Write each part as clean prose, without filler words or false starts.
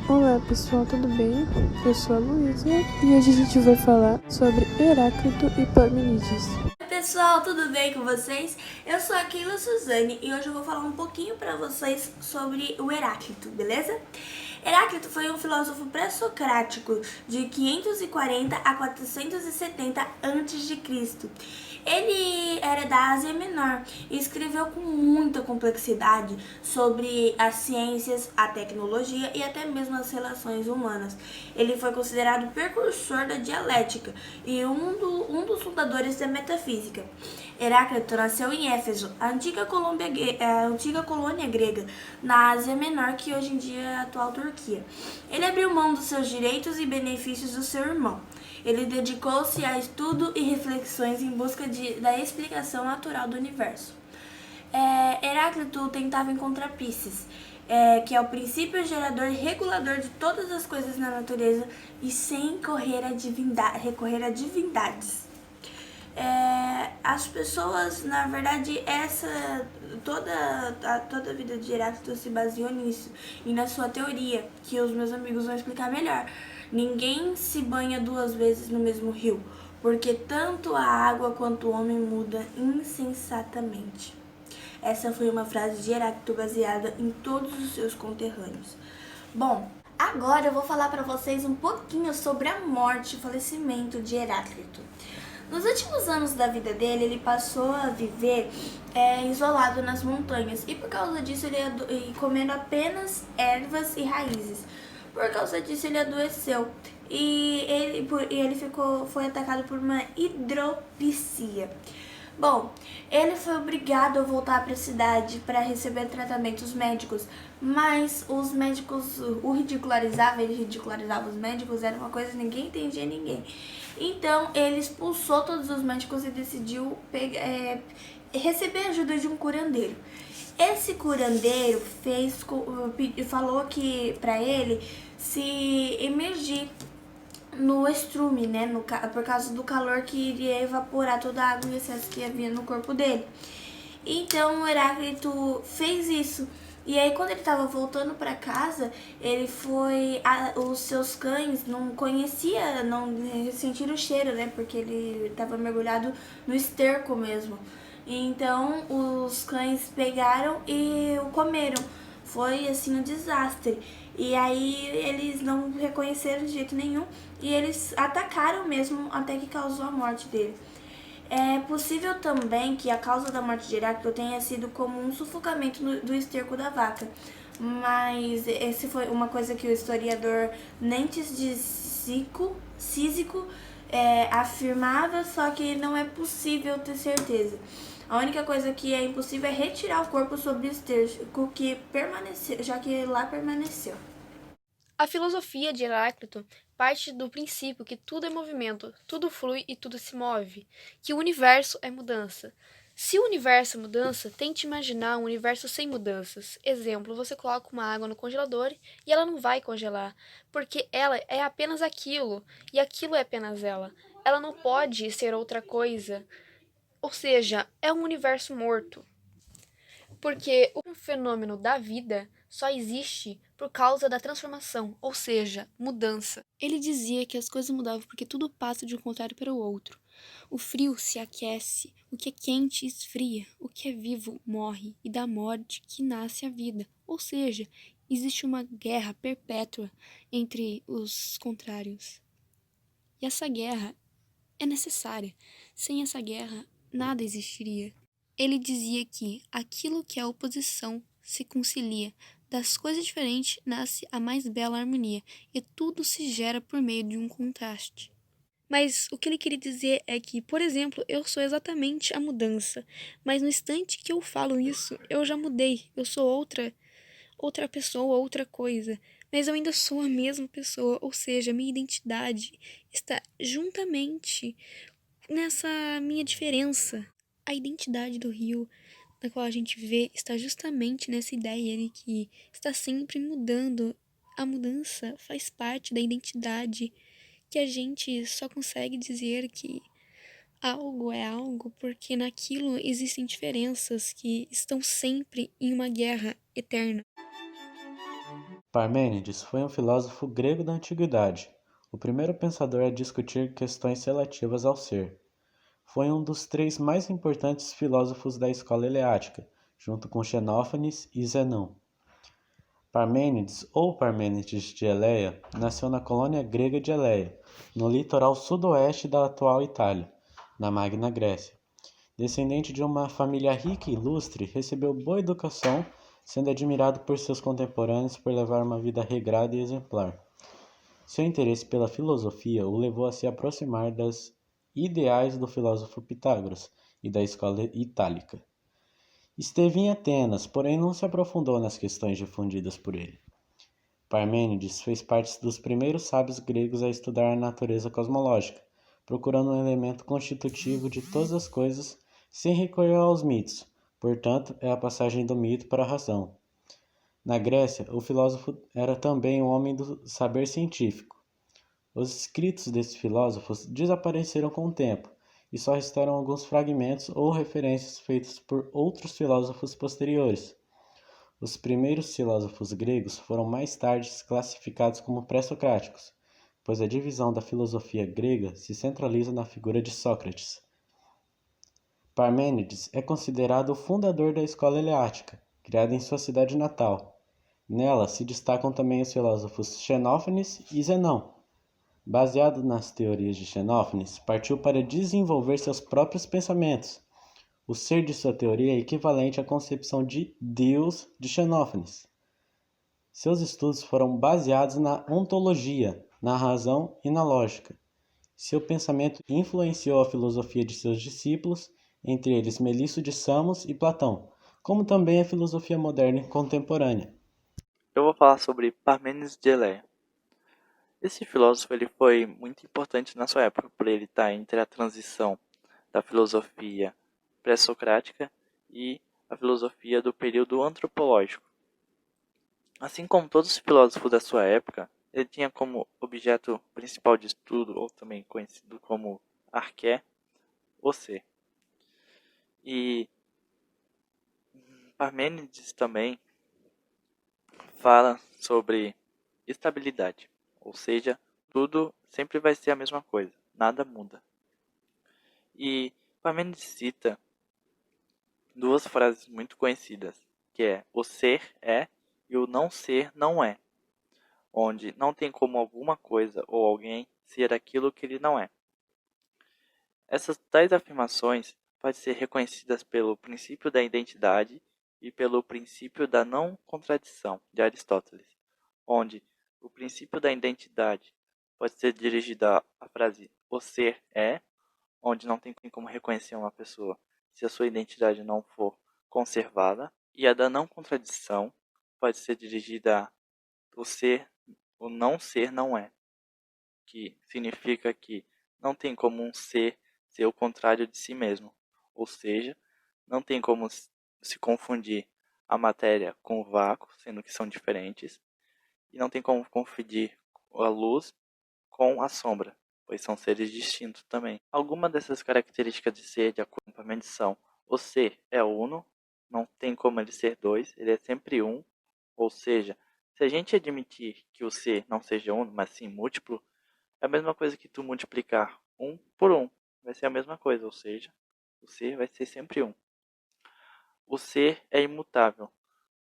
Olá pessoal, tudo bem? Eu sou a Luísa e hoje a gente vai falar sobre Heráclito e Parmenides. Oi pessoal, tudo bem com vocês? Eu sou a Keila Suzane e hoje eu vou falar um pouquinho para vocês sobre o Heráclito, beleza? Heráclito foi um filósofo pré-socrático de 540 a 470 a.C. Ele era da Ásia Menor e escreveu com muita complexidade sobre as ciências, a tecnologia e até mesmo as relações humanas. Ele foi considerado precursor da dialética e um dos fundadores da metafísica. Heráclito nasceu em Éfeso, a antiga colônia grega, na Ásia Menor, que hoje em dia é a atual Turquia. Ele abriu mão dos seus direitos e benefícios do seu irmão. Ele dedicou-se a estudo e reflexões em busca da explicação natural do universo. Heráclito tentava encontrar Pisces, que é o princípio gerador e regulador de todas as coisas na natureza e sem recorrer a divindades. As pessoas, na verdade, toda a vida de Heráclito se baseou nisso e na sua teoria, que os meus amigos vão explicar melhor. Ninguém se banha duas vezes no mesmo rio, porque tanto a água quanto o homem muda insensatamente. Essa foi uma frase de Heráclito baseada em todos os seus conterrâneos. Bom, agora eu vou falar para vocês um pouquinho sobre a morte e falecimento de Heráclito. Nos últimos anos da vida dele, ele passou a viver isolado nas montanhas e por causa disso ele comendo apenas ervas e raízes. Por causa disso ele adoeceu e ele foi atacado por uma hidropisia. Bom, ele foi obrigado a voltar para a cidade para receber tratamentos médicos, mas os médicos o ridicularizavam, ele ridicularizava os médicos, era uma coisa que ninguém entendia ninguém. Então ele expulsou todos os médicos e decidiu receber a ajuda de um curandeiro. Esse curandeiro falou que para ele se emergir no estrume, né? Por causa do calor que iria evaporar toda a água em excesso que havia no corpo dele. Então o Heráclito fez isso. E aí quando ele estava voltando para casa, os seus cães não sentiram o cheiro, né? Porque ele estava mergulhado no esterco mesmo. Então os cães pegaram e o comeram. Foi assim um desastre. E aí eles não reconheceram de jeito nenhum e eles atacaram mesmo até que causou a morte dele. É possível também que a causa da morte de Heráclito tenha sido como um sufocamento do esterco da vaca, mas esse foi uma coisa que o historiador Nentes de Císico afirmava, só que não é possível ter certeza. A única coisa que é impossível é retirar o corpo sobre o esterco que permaneceu, já que lá permaneceu. A filosofia de Heráclito parte do princípio que tudo é movimento, tudo flui e tudo se move, que o universo é mudança. Se o universo é mudança, tente imaginar um universo sem mudanças. Exemplo, você coloca uma água no congelador e ela não vai congelar, porque ela é apenas aquilo, e aquilo é apenas ela. Ela não pode ser outra coisa, ou seja, é um universo morto. Porque um fenômeno da vida só existe por causa da transformação, ou seja, mudança. Ele dizia que as coisas mudavam porque tudo passa de um contrário para o outro. O frio se aquece, o que é quente esfria, o que é vivo morre, e da morte que nasce a vida. Ou seja, existe uma guerra perpétua entre os contrários. E essa guerra é necessária. Sem essa guerra, nada existiria. Ele dizia que aquilo que é oposição se concilia, das coisas diferentes nasce a mais bela harmonia, e tudo se gera por meio de um contraste. Mas o que ele queria dizer é que, por exemplo, eu sou exatamente a mudança, mas no instante que eu falo isso, eu já mudei, eu sou outra pessoa, outra coisa, mas eu ainda sou a mesma pessoa, ou seja, minha identidade está juntamente nessa minha diferença. A identidade do rio, na qual a gente vê, está justamente nessa ideia de que está sempre mudando. A mudança faz parte da identidade, que a gente só consegue dizer que algo é algo porque naquilo existem diferenças que estão sempre em uma guerra eterna. Parmênides foi um filósofo grego da antiguidade, o primeiro pensador a discutir questões relativas ao ser. Foi um dos três mais importantes filósofos da escola eleática, junto com Xenófanes e Zenão. Parmênides, ou Parmênides de Eleia, nasceu na colônia grega de Eleia, no litoral sudoeste da atual Itália, na Magna Grécia. Descendente de uma família rica e ilustre, recebeu boa educação, sendo admirado por seus contemporâneos por levar uma vida regrada e exemplar. Seu interesse pela filosofia o levou a se aproximar das ideais do filósofo Pitágoras e da escola itálica. Esteve em Atenas, porém não se aprofundou nas questões difundidas por ele. Parmênides fez parte dos primeiros sábios gregos a estudar a natureza cosmológica, procurando um elemento constitutivo de todas as coisas sem recorrer aos mitos, portanto, é a passagem do mito para a razão. Na Grécia, o filósofo era também um homem do saber científico. Os escritos desses filósofos desapareceram com o tempo, e só restaram alguns fragmentos ou referências feitos por outros filósofos posteriores. Os primeiros filósofos gregos foram mais tarde classificados como pré-socráticos, pois a divisão da filosofia grega se centraliza na figura de Sócrates. Parmênides é considerado o fundador da escola eleática, criada em sua cidade natal. Nela se destacam também os filósofos Xenófanes e Zenão. Baseado nas teorias de Xenófanes, partiu para desenvolver seus próprios pensamentos. O ser de sua teoria é equivalente à concepção de Deus de Xenófanes. Seus estudos foram baseados na ontologia, na razão e na lógica. Seu pensamento influenciou a filosofia de seus discípulos, entre eles Melisso de Samos e Platão, como também a filosofia moderna e contemporânea. Eu vou falar sobre Parmênides de Eleia. Esse filósofo ele foi muito importante na sua época, por ele estar entre a transição da filosofia pré-socrática e a filosofia do período antropológico. Assim como todos os filósofos da sua época, ele tinha como objeto principal de estudo, ou também conhecido como arqué, o ser. E Parmênides também fala sobre estabilidade, ou seja, tudo sempre vai ser a mesma coisa, nada muda. E Parmênides cita duas frases muito conhecidas, que é o ser é e o não ser não é, onde não tem como alguma coisa ou alguém ser aquilo que ele não é. Essas tais afirmações podem ser reconhecidas pelo princípio da identidade e pelo princípio da não contradição de Aristóteles, onde o princípio da identidade pode ser dirigido à frase o ser é, onde não tem como reconhecer uma pessoa se a sua identidade não for conservada, e a da não contradição pode ser dirigida a o não ser não é, que significa que não tem como um ser o contrário de si mesmo, ou seja, não tem como se confundir a matéria com o vácuo, sendo que são diferentes, e não tem como confundir a luz com a sombra, pois são seres distintos também. Algumas dessas características de ser, de acordo com a medição, o ser é uno, não tem como ele ser dois, ele é sempre um, ou seja, se a gente admitir que o ser não seja uno, mas sim múltiplo, é a mesma coisa que tu multiplicar um por um, vai ser a mesma coisa, ou seja, o ser vai ser sempre um. O ser é imutável,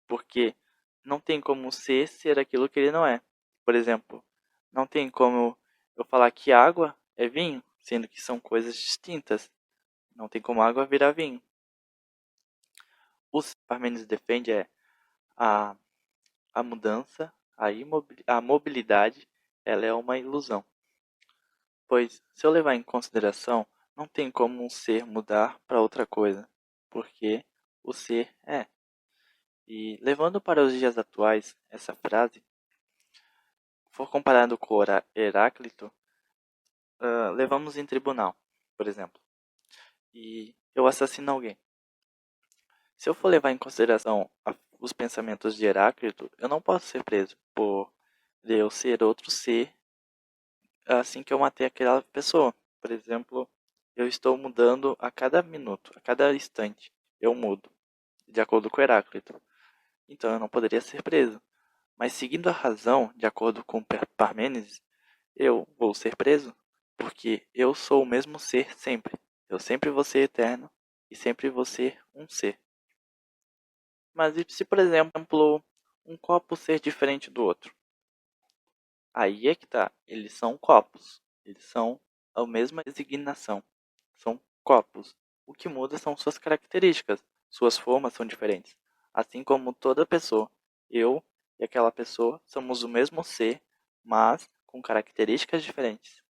porque não tem como o ser aquilo que ele não é. Por exemplo, não tem como eu falar que água é vinho, sendo que são coisas distintas. Não tem como água virar vinho. O que Parmênides defende é a, a mudança, a mobilidade, ela é uma ilusão. Pois, se eu levar em consideração, não tem como um ser mudar para outra coisa, porque o ser é. E levando para os dias atuais, essa frase, for comparado com Heráclito, levamos em tribunal, por exemplo, e eu assassino alguém. Se eu for levar em consideração os pensamentos de Heráclito, eu não posso ser preso por eu ser outro ser assim que eu matei aquela pessoa. Por exemplo, eu estou mudando a cada minuto, a cada instante, eu mudo, de acordo com Heráclito. Então eu não poderia ser preso. Mas seguindo a razão, de acordo com Parmênides, eu vou ser preso, porque eu sou o mesmo ser sempre. Eu sempre vou ser eterno e sempre vou ser um ser. Mas e se, por exemplo, um copo ser diferente do outro? Aí é que tá. Eles são copos. Eles são a mesma designação. São copos. O que muda são suas características. Suas formas são diferentes. Assim como toda pessoa. Eu e aquela pessoa somos o mesmo ser, mas com características diferentes.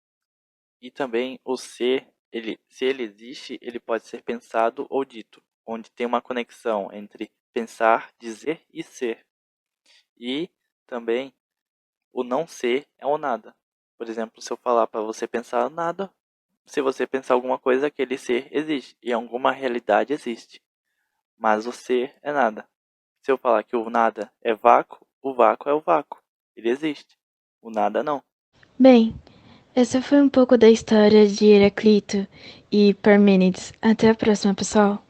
E também o ser, se ele existe, ele pode ser pensado ou dito, onde tem uma conexão entre pensar, dizer e ser. E também o não ser é o nada. Por exemplo, se eu falar para você pensar nada, se você pensar alguma coisa, aquele ser existe. E alguma realidade existe. Mas o ser é nada. Se eu falar que o nada é vácuo, o vácuo é o vácuo. Ele existe. O nada não. Bem, essa foi um pouco da história de Heraclito e Parmênides. Até a próxima, pessoal!